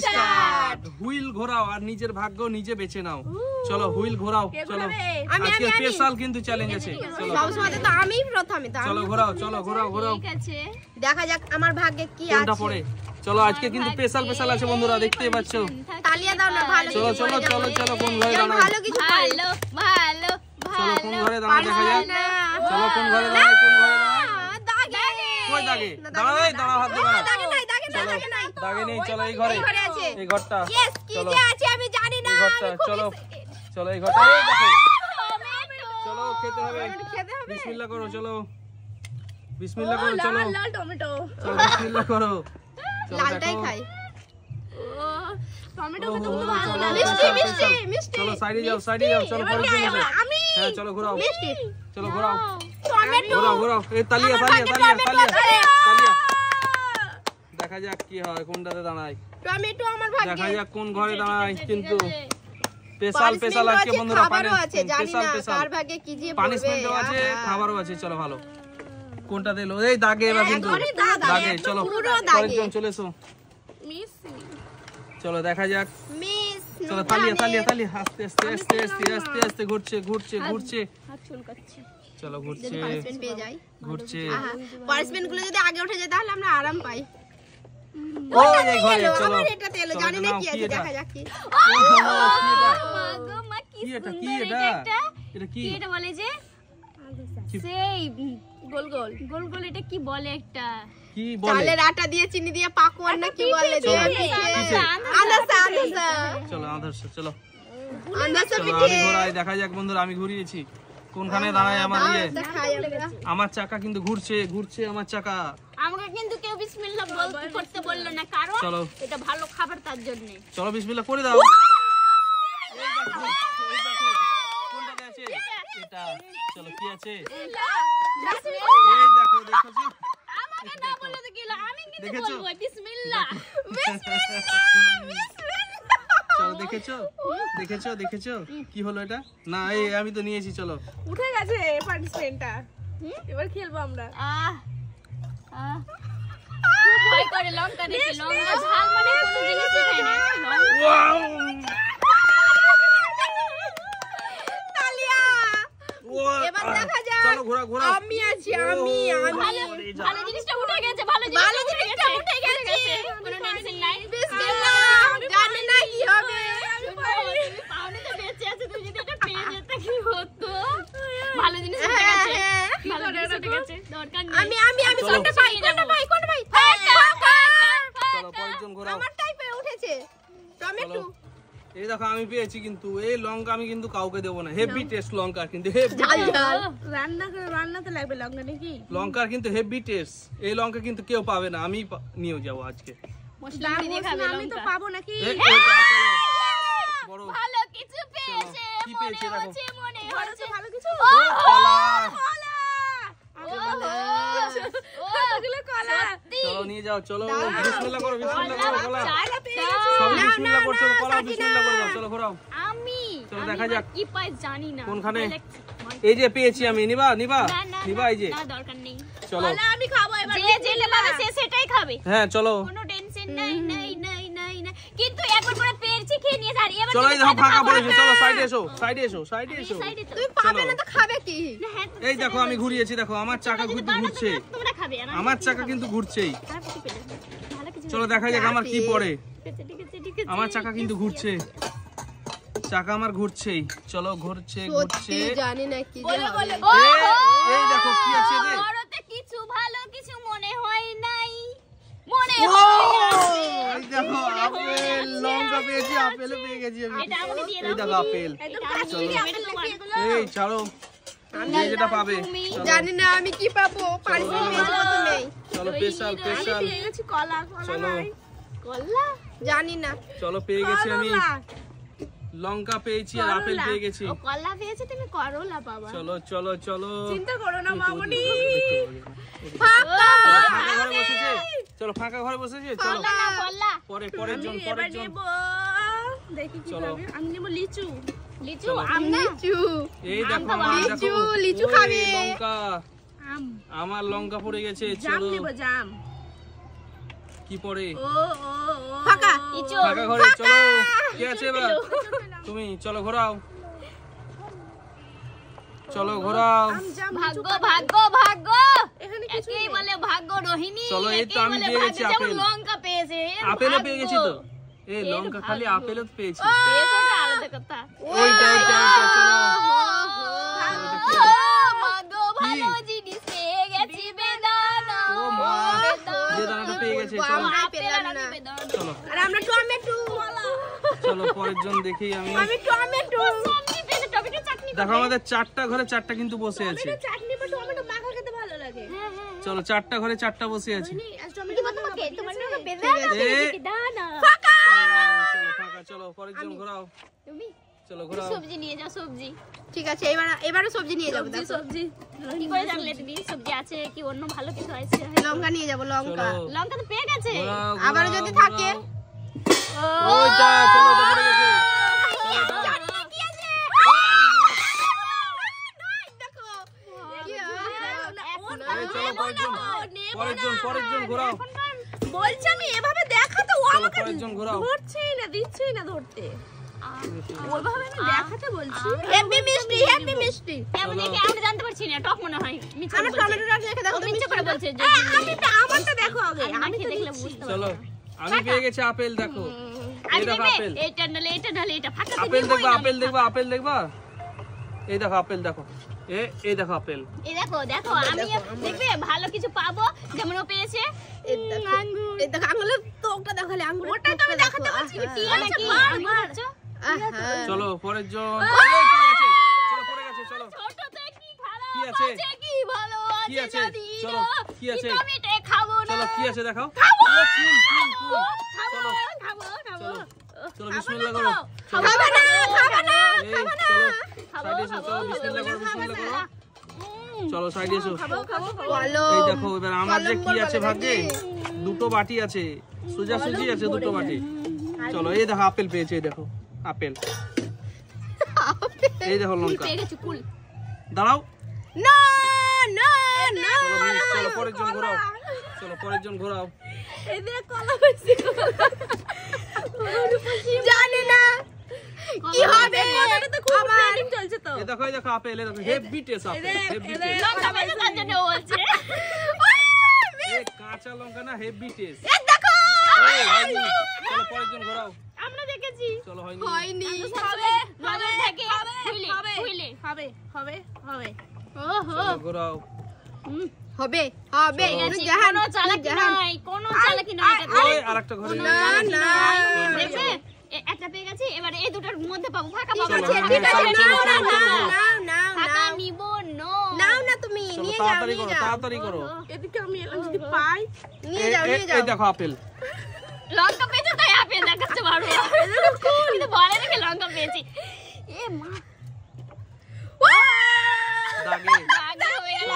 Start. Wheel ঘোরাও আর নিজের ভাগ্য নিজে বেছে নাও। চলো হুইল ঘোরাও। চলো আজকে স্পেশাল কিন্তু চ্যালেঞ্জ আছে। চলো সবসময় তো আমিই প্রথমে তো। চলো ঘোরাও, চলো ঘোরাও ঘোরাও। ঠিক আছে, দেখা যাক আমার ভাগ্যে কি আছে। কোনটা পড়ে? চলো আজকে কিন্তু স্পেশাল আছে বন্ধুরা, দেখতেই পাচ্ছ। তালিয়া দাও না, ভালো চলো চলো চলো চলো কোন ঘরে দাঁড়াও? ভালো কিছু ভালো ভালো চলো কোন ঘরে দাঁড়াও দেখা যাক। চলো কোন ঘরে দাঁড়াও? কোন ঘরে দাঁড়াও? কই দাগে? দাঁড়াও, এই দাঁড়াও, হাত দিবা না। দাগে নাই, দাগে নাই, দাগে নাই। দাগে নেই। চলো এই ঘরে, এই ঘরটা। ইয়েস, কি যে আছে আমি জানি না। এই ঘরটা চলো, চলো এই ঘরটা। এই দেখো, চলো খেতে হবে। বিসমিল্লাহ করো। চলো বিসমিল্লাহ করো। চলো লাল টমেটো, চলো বিসমিল্লাহ করো। চলো লালটাই দেখো। খাই। ও টমেটো ওহো, খেতে খুব চলো, ভালো চলো, লাগে। চলো, মিষ্টি চলো, মিষ্টি মিষ্টি। চলো সাইডে যাও, সাইডে যাও। চলো পরের জন্য যাও। হ্যাঁ চলো ঘোরাও। মিষ্টি চলো ঘোরাও, টমেটো। ঘোরাও ঘোরাও। এই তালিয়া তালিয়া তালিয়া তালিয়া তালিয়া। দেখা যাক কি হয়, কোনটাতে দাঁড়ায়। টমেটো আমার ভাগ্যে। দেখা যাক কোন ঘরে দাঁড়ায়। কিন্তু স্পেশাল আজকে বন্ধুরা, খাবারও আছে, জানি না স্পেশাল কার ভাগ্যে কি যে পড়বে। পানিশমেন্টও আছে, খাবারও আছে। চলো ভালো। কোনটা দিলো? এই দাগে এবার কিন্তু দাগে। চলো পরের জন চলে এসো। মিস চলো দেখা যাক। মিস চলো তালিয়া তালিয়া তালিয়া। আস্তে আস্তে আস্তে আস্তে আস্তে আস্তে ঘুরছে ঘুরছে ঘুরছে। হাত চুলকাচ্ছে। চলো ঘুরছে যদি পানিশমেন্ট পেয়ে যাই। ঘুরছে। পানিশমেন্ট গুলো যদি আগে উঠে যায় তাহলে আমরা আরাম পাই। ও এই ঘরে। চলো আমার এটা তেল জানি না কি আছে, দেখা যাক কি। কি এটা? কি এটা? এটা কি? এটা বলে যে সেই গোল গোল গোল গোল, এটা কি বলে একটা? কি বলে? চালের আটা দিয়ে চিনি দিয়ে পাকোয়ান না কি বলে যে পিঠে। আনাসা আনাসা। চলো আদর্শ। চলো আনাসা চলো পিঠে। আমি ঘোরাই। দেখা যাক বন্ধুরা, আমি ঘুরিয়েছি। কোনখানে দাঁড়ায় আমার ইয়ে? দেখাই আমরা। আমার চাকা কিন্তু ঘুরছে ঘুরছে আমার চাকা। আমাকে কিন্তু কেউ বিসমিল্লাহ করতে বললো না, কারণ চলো এটা ভালো খাবার, তার জন্য। চলো বিসমিল্লাহ করে দাও। এই দেখো, এই দেখো কোনটাতে আছে এটা। চলো কি আছে? এই দেখো, দেখছো? আমাকে না বললে তো কি হলো? আমি কিন্তু দেখেছো? বলবো বিসমিল্লাহ। চলো দেখেছো দেখেছো দেখেছো কি হলো এটা? না এই আমি তো নিয়েছি। চলো উঠে গেছে পানিশমেন্টটা। এবার খেলবো আমরা। আহ আহ খুব ভয় করে লঙ্কা দেখে। লঙ্কা ঝাল মানে কোনো জিনিসই খাই না। ওয়াও তালিয়া। ওয়া এবার দেখা যাক। চলো ঘোরা ঘোরা। আমি আছি, আমি ভালো ভালো জিনিসটা উঠে গেছে, ভালো জিনিসটা উঠে গেছে। কোনো টেনশন নাই। বিসমিল্লাহ। জানি না কি হবে। পাওনি তো বেঁচে আছে, তুই যদি এটা পেয়ে যেতে কি হতো? ভালো জিনিস উঠে গেছে, ভালো জিনিস উঠে গেছে, দরকার নেই। আমি কোনটা পাই, কোনটা পাই, কোনটা পাই? চলো পরের জন ঘোরাও। আমার টাইপে উঠেছে টমেটো। চলো এই দেখো আমি পেয়েছি, কিন্তু এই লঙ্কা আমি কিন্তু কাউকে দেবো না। হেভি টেস্ট লঙ্কা, কিন্তু হেভি রান্নাতে লাগবে লঙ্কা নাকি? লঙ্কার কিন্তু হেভি টেস্ট। এই লঙ্কা কিন্তু কেউ পাবে না, আমি নিয়ে যাবো আজকে। মশলা দিয়ে খাবে আমি তো লঙ্কা। পাবো নাকি? এইটা, চলো, বড় ভালো কিছু পেয়েছে কি মনে পেয়েছে দেখো। হচ্ছে, মনে ভালো হচ্ছে। ভালো কিছু। কলা। কতগুলো কলা। চলো নিয়ে যাও। চলো বিসমিল্লাহ করো, বিসমিল্লাহ করো। কলা চালা পেয়ে। সব বিসমিল্লাহ করছো তো, কলা বিসমিল্লাহ করো। চলো ঘোরাও। আমি চলো দেখা যাক কি পাই জানি না। কোনখানে। বলে- এই যে পেয়েছি আমি। নিবা নিবা না, না, নিবা, এই যে না, দরকার নেই। চলো। কলা আমি খাবো এবার। যে যেটা পাবে সে সেটাই খাবে, হ্যাঁ চলো কোনো টেনশন নাই নাই নাই নাই নাই। কিন্তু একবার করে পেরেছি, খেয়ে নিয়ে যাই। এবার চলো। এই যদি দেখো ফাঁকা খাবো পড়েছে। না। চলো সাইডে এসো, সাইডে এসো, সাইডে এসো। সাইডে তো। তুই পাবে না তো খাবে কি? না, হ্যাঁ, তো এই দেখো আমি ঘুরিয়েছি। দেখো আমার চাকা যদি কিন্তু বারবার ঘুরছে। তোমরা খাবে, আর আমি আমার কি চাকা খাবো? কিন্তু ঘুরছেই। খারাপ কিছু পেলে না। ভালো কিছু চলো দেখা যাক আমার কি পড়ে। ঠিক আছে, ঠিক আছে, ঠিক আছে। আমার চাকা কিন্তু ঘুরছে, চাকা আমার ঘুরছেই। চলো ঘুরছে ঘুরছে। সত্যি জানি না কি যে হবে। এই দেখো কি আছে রে। বড়তে কিছু ভালো কিছু মনে হয় নাই, মনে ও হয় এই দেখো আপেল, লঙ্কা পেয়েছি, আপেল পেয়ে গেছি আমি। এটা আমাকে দিয়ে এই দাও। দেখো আপেল। একদম এটা কাছে আমি দিয়ে দিয়ে আপেল দেবো। দেখিয়ে এই ছাড়ো, যে যেটা পাবে। চলো, জানি না আমি কি পাবো। পানিশমেন্ট পেয়েছি প্রথমেই। চলো স্পেশাল স্পেশাল। পেয়ে গেছি কলা। চলো কলা জানি না। চলো পেয়ে গেছি আমি। লঙ্কা পেয়েছি আর আপেল পেয়ে গেছি। ও কলা পেয়েছে, তুমি করলা পাবা। চলো চলো চলো। চিন্তা করো না মামনি। ফাঁকা ঘরে বসেছে। চলো ফাঁকা ঘরে বসেছে। চলো কলা না, কলা। পরের জন পরের জন। দেখি কি চলো। খাবে। আমি নেব লিচু। লিচু, চলো। আম না? লিচু। এই দেখো খাবো, আমার লিচু, দেখো। লিচু ওই খাবে। লঙ্কা, আম। আমার লঙ্কা পড়ে গেছে। জাম চলো নেব জাম। কি পড়ে? ফাঁকা। ইচো ফাঁকা ঘরে চলো কি আছে এবার তুমি চলো ঘোরাও চলো ঘোরাও ভাগ্য ভাগ্য ভাগ্য একেই বলে ভাগ্য রোহিণী চলো, এই তো আমি পেয়ে গেছি যেমন আপেল। লঙ্কা পেয়েছে আপেলও পেয়ে গেছি তো এই লঙ্কা খালি আপেলও পেয়েছি পেয়েছে ওটা আলাদা কথা ওইটা চলো ও ভাগ্য ভালো জিনিস পেয়ে গেছি বেদানা ও মা বেদানাটা পেয়ে গেছে চলো আমরাই আপেল পেলাম আর না। আমি বেদানা চলো আর আমরা টমেটো চলো পরের জন দেখি আমি টমেটো সবজি পেয়েছে টমেটো চাটনি দেখো আমাদের 4টা ঘরে 4টা কিন্তু বসে আছে চাটনি বা টমেটো মাখা খেতে ভালো লাগে হ্যাঁ হ্যাঁ চলো 4টা ঘরে 4টা বসে আছে টমেটো তোমাকে তোমার নাম ঠিক বেদানা আছে। বেদানা চলো ফাঁকা চলো পরের জন ঘোরাও তুমি চলো ঘোরাও সবজি নিয়ে যাও সবজি ঠিক আছে এবারে সবজি নিয়ে যাবো দেখো সবজি কি করে জানলে তুমি সবজি আছে কি অন্য ভালো কিছু আছে লঙ্কা নিয়ে যাবো লঙ্কা চলো লঙ্কা তো পেয়ে গেছে ঘোরাও আবারও যদি থাকে ওইটা চলো তো পড়ে গেছে এই চলো পরের জন ঘোরাও বলছি আমি এভাবে দেখাতে ও চলো আমাকে পরের জন ঘোরাও ধরছেই না দিচ্ছেই না ধরতে ওইভাবে আমি দেখাতে বলছি হেভি মিষ্টি এমন দেখে আমরা জানতে পারছি না টক মনে হয় মিছে আমার টমেটোটা দেখে দেখো মিছে করে বলছে যে আমারটা দেখো আগে আমি কি দেখলে বুঝতে চলো আমি পেয়ে গেছি আপেল দেখো আমি এই দেখো দেখবে আপেল এটা নালে এটা ফাঁকা আপেল দেখবা এই দেখো আপেল দেখো এই দেখো আপেল এই দেখো আমি দেখবে ভালো কিছু পাবো যেমন ও পেয়েছে এই দেখো আঙ্গুলের তোকটা দেখো খালি আঙ্গুলের ওটা তো আমি দেখাতে পারছি না কি নাকি চলো পরের জন পড়ে গেছে চলো ছোট থেকে কি খারাপ কি আছে? কি ভালো কি আছে আছে? জানি চলো, না। কি আছে? কিন্তু আমি এটা খাবো না চলো কি আছে দেখাও খাবো চলো খাবো চলো বিসমিল্লাহ করো চলো খাবে না এই চলো সাইডে এসো চলো বিসমিল্লাহ করো চলো সাইডে এসো বলো এই দেখো এবার আমার যে কি আছে ভাগ্যে দুটো বাটি আছে সোজাসুজি আছে দুটো বাটি চলো এই দেখো আপেল পেয়েছে এই দেখো আপেল এই দেখো লঙ্কা পেয়ে গেছি কুল দাঁড়াও না না না চলো পরের জন ঘোরাও চলো পরের জন ঘোরাও এই দেখ কলা হইছে জানি না কি হবে কথাটা তো খুব ট্রেন্ডিং চলছে তো এই দেখো আপেল এই দেখো heavy taste apple heavy taste লঙ্কা পেয়েছে তার জন্য ও বলছে এই কাঁচা লঙ্কা না হেভি টেস্ট এই দেখো এই হয়নি চলো পরের জন ঘোরাও আমরা দেখেছি চলো হয়নি হয়নি হবে নজর থাকে হুইলে হবে ওহো চলো ঘোরাও হবে পেয়ে গেছি কোনো চালাকি নাই কোনো চালাকি নাই এটা ওই আরেকটা ঘরে না না দেখবে একটা পেয়ে গেছি এবারে এই দুটোর মধ্যে পাবো ফাঁকা পাবো চলো, ঠিক আছে চলো, নাও চলো, চলো, চলো। নাও ফাঁকা নিব নো নাও না তুমি চলো নিয়ে যাও তাড়াতাড়ি করো এদিকে আমি এলাম যদি পাই নিয়ে যাও এই দেখো আপেল লঙ্কা পেয়েছে তাই আপেল দেখাচ্ছে বারো কিন্তু বলে নাকি লঙ্কা পেয়েছি এ মা দাগে রাগ হয়ে গেল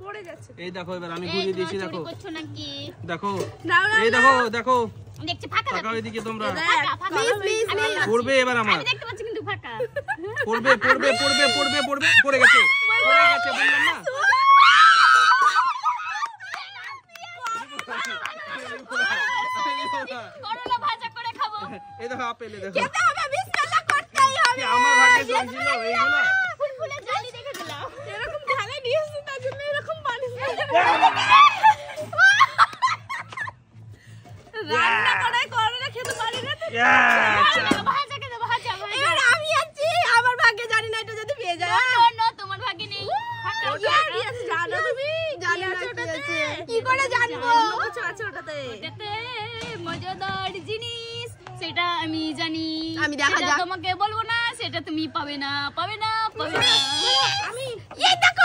পড়ে যাচ্ছে এই দেখো এবার আমি ঘুরিয়ে দিয়েছি দেখো করছো নাকি দেখো নাও এই দেখো দেখছি ফাঁকা তাকাও এদিকে তোমরা ফাঁকা ফাঁকা প্লিজ পড়বে এবার আমার আমি দেখতে পাচ্ছি কিন্তু ফাঁকা পড়বে পড়ে গেছে বললাম না করলা ভাজা করে খাবো এই দেখো আপেল এই দেখো খেতে হবে বিসমিল্লাহ করতেই হবে কি আমার ভাগ্যে জমছিল এইগুলো ফুলফুলে জালি দেখে দিলাম এরকম ঢালে দিয়েছি তার জন্য এরকম বানিয়েছি রান্না করে করলে খেতে পারি না তো ভাজা খেতে ভাজা এবার আমি আছি আমার ভাগ্যে জানি না এটা যদি পেয়ে যায় নো তোমার ভাগে নেই ফাঁকা কি আছে জানো তুমি জানি না কি আছে কি করে জানবো কিছু আছে ওটাতে এটাতে মজাদার জিনিস সেটা আমি জানি আমি দেখা সেটা যাক। তোমাকে বলবো না সেটা তুমি পাবে না আমি এই দেখো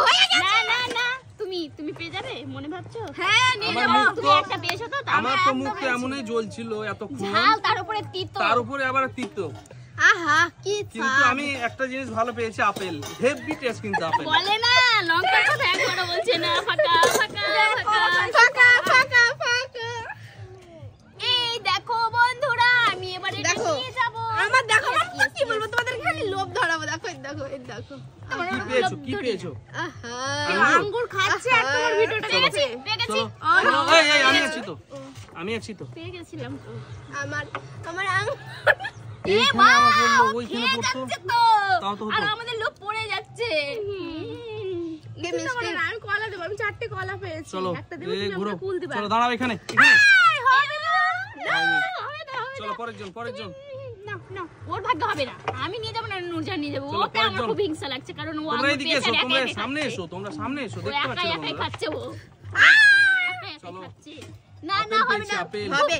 হয়ে গেছে না তুমি পেয়ে যাবে মনে ভাবছো হ্যাঁ নিয়ে আমার যাবো মুখ তুমি একটা পেয়েছো তো আমার তো মুখ তো এমনই জ্বলছিল এতক্ষণ ঝাল তার উপরে তিতো তার উপরে আবার তিতো আহা কি কিন্তু আমি একটা জিনিস ভালো পেয়েছি আপেল হেভি টেস্ট কিন্তু আপেল বলে না লঙ্কার কথা একবারও বলছে না ফাঁকা ফাঁকা এই দেখো বন্ধুরা আমি এবার এটা দেখো। নিয়ে যাব আমার দেখো আমার কি বলবো তোমাদের খালি লোভ ধরাবো দেখো এই দেখো কি পেয়েছো আহা আঙ্গুর? আঙ্গুর খাচ্ছে আর তোমার ভিডিওটা পেয়ে দেখছে গেছি চলো চলো, এই আমি আছি তো আমি আছি তো। পেয়ে গেছিলাম তো। আমার এইখানে আমার বললো ওইখানে পড়তো তাও তো আর হতো। আমাদের লোক পড়ে যাচ্ছে। আমি কলা দেবো, আমি 4টে কলা পেয়েছি, চলো একটা দেবো, এই তুমি ঘুরো, আমাকে কুল দিবা। চলো দাঁড়াও এখানে এখানে। চলো পরের জন না না, ওর ভাগ্য হবে না, আমি নিয়ে যাবো না, নুরজান নিয়ে যাবো। চলো, ওতে আমার পরেরজন। খুব হিংসা লাগছে, কারণ ও তোমরা আমার এইদিকে পেছনে এসো, একা তোমরা একা সামনে খাচ্ছে। এসো, তোমরা সামনে এসো, ও দেখতে একা পাচ্ছ না একাই তোমরা? খাচ্ছে ও। একা একাই চলো। খাচ্ছে। না না, আপেল হবে পেয়েছি, না। আপেল। হবে